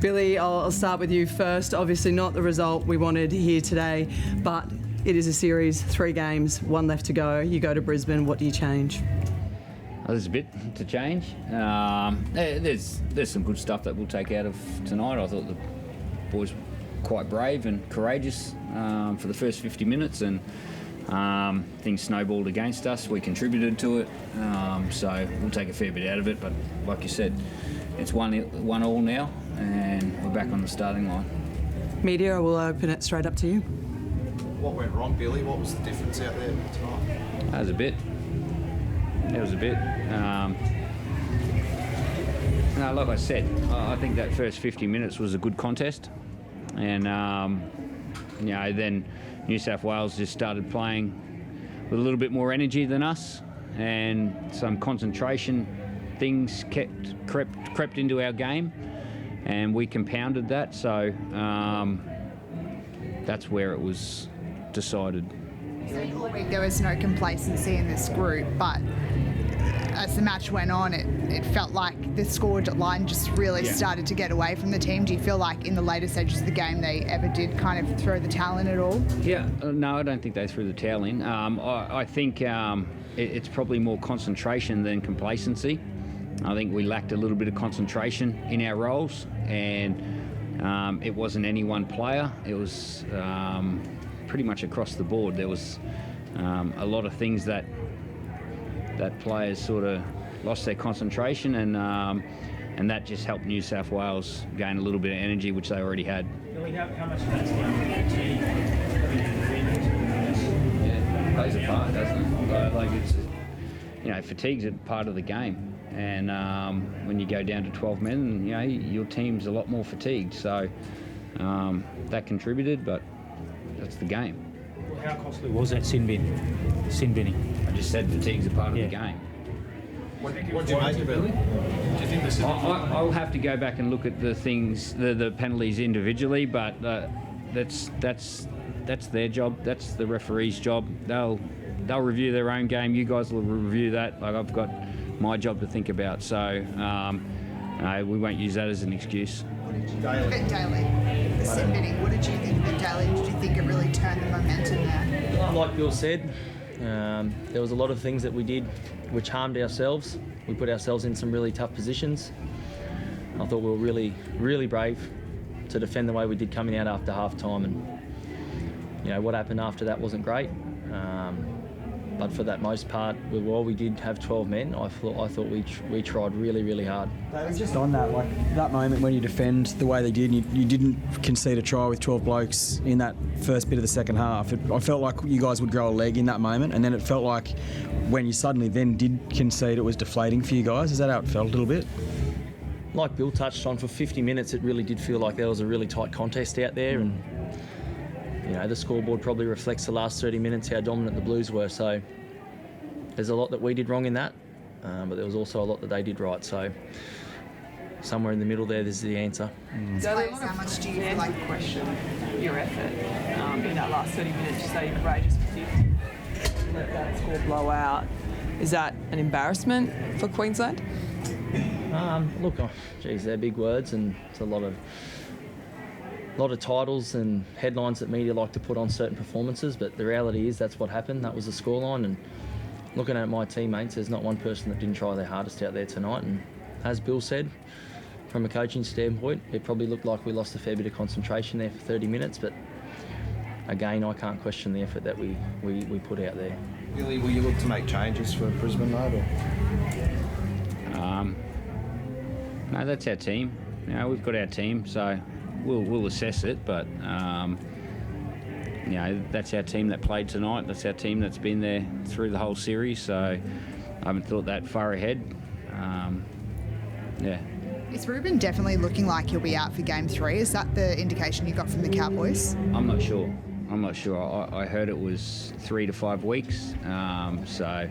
Billy, I'll start with you first. Obviously not the result we wanted here today, but it is a series, 3 games, 1 left to go. You go to Brisbane, what do you change? There's a bit to change. There's some good stuff that we'll take out of tonight. I thought the boys were quite brave and courageous for the first 50 minutes, and things snowballed against us. We contributed to it, so we'll take a fair bit out of it. But like you said, it's 1-1 now, and we're back on the starting line. Media, we'll open it straight up to you. What went wrong, Billy? What was the difference out there tonight? That was a bit. No, like I said, I think that first 50 minutes was a good contest, and then New South Wales just started playing with a little bit more energy than us, and some concentration things crept into our game, and we compounded that. So that's where it was decided. All week there was no complacency in this group, but as the match went on, it felt like the score line just really started to get away from the team. Do you feel like in the later stages of the game they ever did kind of throw the towel in at all? Yeah, no, I don't think they threw the towel in. I think it's probably more concentration than complacency. I think we lacked a little bit of concentration in our roles, and it wasn't any one player. It was pretty much across the board. There was a lot of things that players sort of lost their concentration, and that just helped New South Wales gain a little bit of energy, which they already had. Billy, how much of that's down to fatigue? Yeah, it plays a part, doesn't it? Fatigue's a part of the game, and when you go down to 12 men, your team's a lot more fatigued. So that contributed, but that's the game. How costly was that sin binning? I just said fatigue's a part of the game. What do you make of it? Do you think this is... I'll have to go back and look at the things, the penalties individually, but that's their job. That's the referee's job. They'll review their own game. You guys will review that. Like, I've got my job to think about. So we won't use that as an excuse. Daly, the sin binning, what did you think of it, Daly? Did you think it really turned the momentum there? Like Bill said, there was a lot of things that we did which harmed ourselves. We put ourselves in some really tough positions. I thought we were really, really brave to defend the way we did coming out after half-time, and what happened after that wasn't great. But for that most part, while we did have 12 men, I thought we tried really, really hard. Just on that, like that moment when you defend the way they did, and you didn't concede a try with 12 blokes in that first bit of the second half. I felt like you guys would grow a leg in that moment, and then it felt like when you suddenly then did concede, it was deflating for you guys. Is that how it felt a little bit? Like Bill touched on, for 50 minutes, it really did feel like there was a really tight contest out there, and the scoreboard probably reflects the last 30 minutes how dominant the Blues were. So there's a lot that we did wrong in that, but there was also a lot that they did right. So somewhere in the middle there's the answer. How much do you feel like question your effort in that last 30 minutes? You say you're courageous to let that score blow out. Is that an embarrassment for Queensland? Look, they're big words, and it's a lot of titles and headlines that media like to put on certain performances, but the reality is that's what happened. That was the scoreline, and looking at my teammates, there's not one person that didn't try their hardest out there tonight. And as Bill said, from a coaching standpoint, it probably looked like we lost a fair bit of concentration there for 30 minutes, but again, I can't question the effort that we put out there. Billy, will you look to make changes for Brisbane, though? No, that's our team. We've got our team, so we'll assess it, but that's our team that played tonight. That's our team that's been there through the whole series, so I haven't thought that far ahead. Is Ruben definitely looking like he'll be out for Game 3? Is that the indication you got from the Cowboys? I'm not sure. I heard it was 3 to 5 weeks, so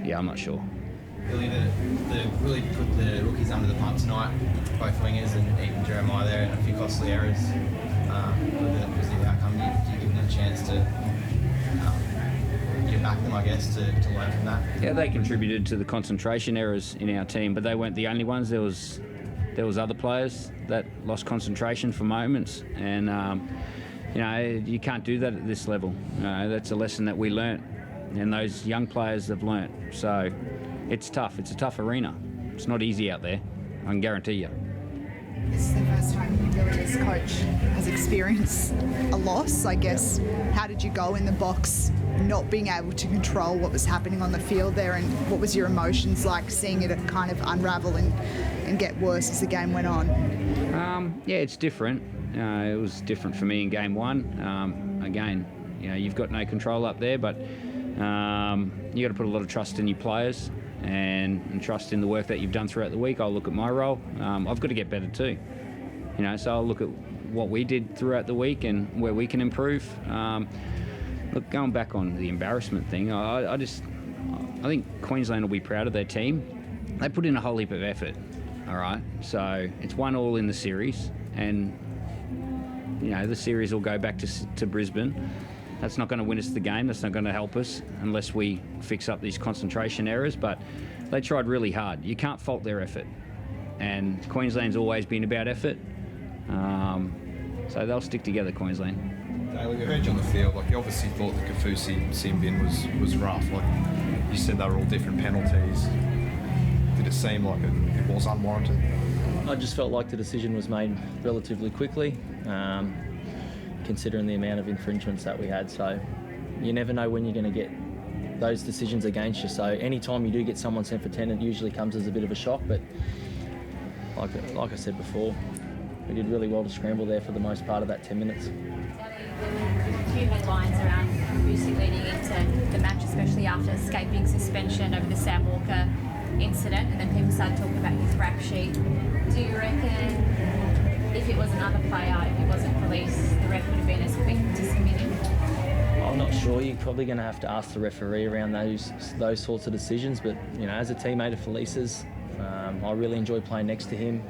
I'm not sure. Billy, they really put the rookies under the pump tonight, both wingers and even Jeremiah there, and a few costly errors. Was the outcome? Do you give them a chance to get back them, I guess, to learn from that? Yeah, they contributed to the concentration errors in our team, but they weren't the only ones. There was there was other players that lost concentration for moments, and you can't do that at this level. That's a lesson that we learnt, and those young players have learnt. So it's tough. It's a tough arena. It's not easy out there, I can guarantee you. This is the first time Billy as coach has experienced a loss, I guess. How did you go in the box not being able to control what was happening on the field there, and what was your emotions like seeing it kind of unravel and get worse as the game went on? Yeah, it's different. It was different for me in game one. Again, you've got no control up there, but you got to put a lot of trust in your players and trust in the work that you've done throughout the week. I'll look at my role. I've got to get better too. So I'll look at what we did throughout the week and where we can improve. Look, going back on the embarrassment thing, I think Queensland will be proud of their team. They put in a whole heap of effort, all right? So it's 1-1 in the series, and, the series will go back to Brisbane. That's not going to win us the game. That's not going to help us unless we fix up these concentration errors, but they tried really hard. You can't fault their effort, and Queensland's always been about effort, so they'll stick together, Queensland. Daly, we heard you on the field. You obviously thought the Kafusi sin bin was rough. You said they were all different penalties. Did it seem like it was unwarranted? I just felt like the decision was made relatively quickly, considering the amount of infringements that we had. So you never know when you're going to get those decisions against you. So any time you do get someone sent for 10, it usually comes as a bit of a shock. But like I said before, we did really well to scramble there for the most part of that 10 minutes. A few headlines around Kafusi leading into the match, especially after escaping suspension over the Sam Walker incident, and then people started talking about his rap sheet. Do you reckon if it was another player, if it wasn't police, the ref would have been as quick to submit him? I'm not sure. You're probably going to have to ask the referee around those sorts of decisions. But as a teammate of Felice's, I really enjoy playing next to him.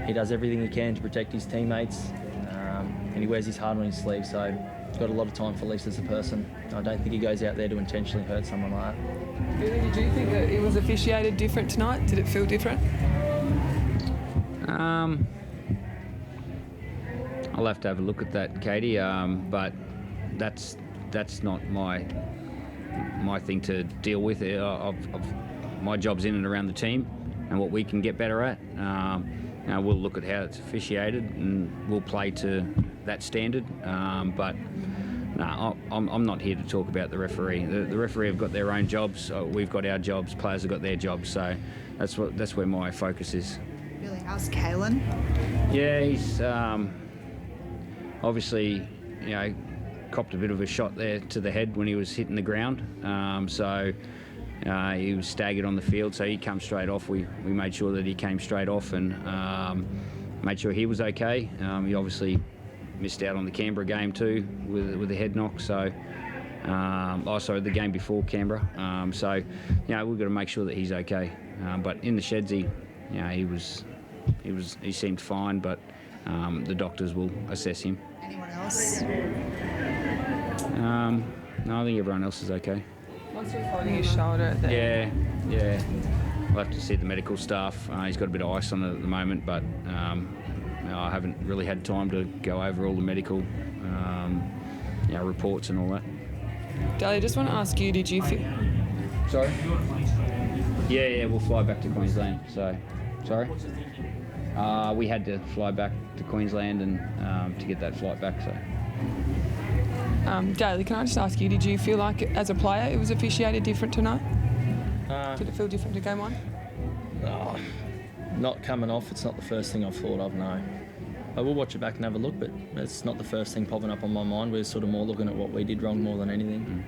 He does everything he can to protect his teammates, and he wears his heart on his sleeve. So I've got a lot of time for Felice as a person. I don't think he goes out there to intentionally hurt someone like that. Billy, did you think that it was officiated different tonight? Did it feel different? I'll have to have a look at that, Katie. But that's not my thing to deal with. My job's in and around the team and what we can get better at. We'll look at how it's officiated and we'll play to that standard. But no, I'm not here to talk about the referee. The referee have got their own jobs. We've got our jobs. Players have got their jobs. So that's where my focus is. Billy, how's Kalen? Yeah, he's obviously, copped a bit of a shot there to the head when he was hitting the ground. He was staggered on the field, so he came straight off. We made sure that he came straight off and made sure he was okay. He obviously missed out on the Canberra game too with a head knock. So, the game before Canberra. We've got to make sure that he's okay. But in the sheds, he seemed fine, but the doctors will assess him. Anyone else? No, I think everyone else is okay. Once he was holding his shoulder at the Yeah. We'll have to see the medical staff. He's got a bit of ice on it at the moment, but I haven't really had time to go over all the medical reports and all that. Daly, I just want to ask you, did you feel... Sorry? Yeah, we'll fly back to Queensland. So, sorry? We had to fly back to Queensland and to get that flight back. So. Daly, can I just ask you, did you feel like as a player it was officiated different tonight? Did it feel different to game one? Not coming off, it's not the first thing I've thought of, no. I will watch it back and have a look, but it's not the first thing popping up on my mind. We're sort of more looking at what we did wrong more than anything.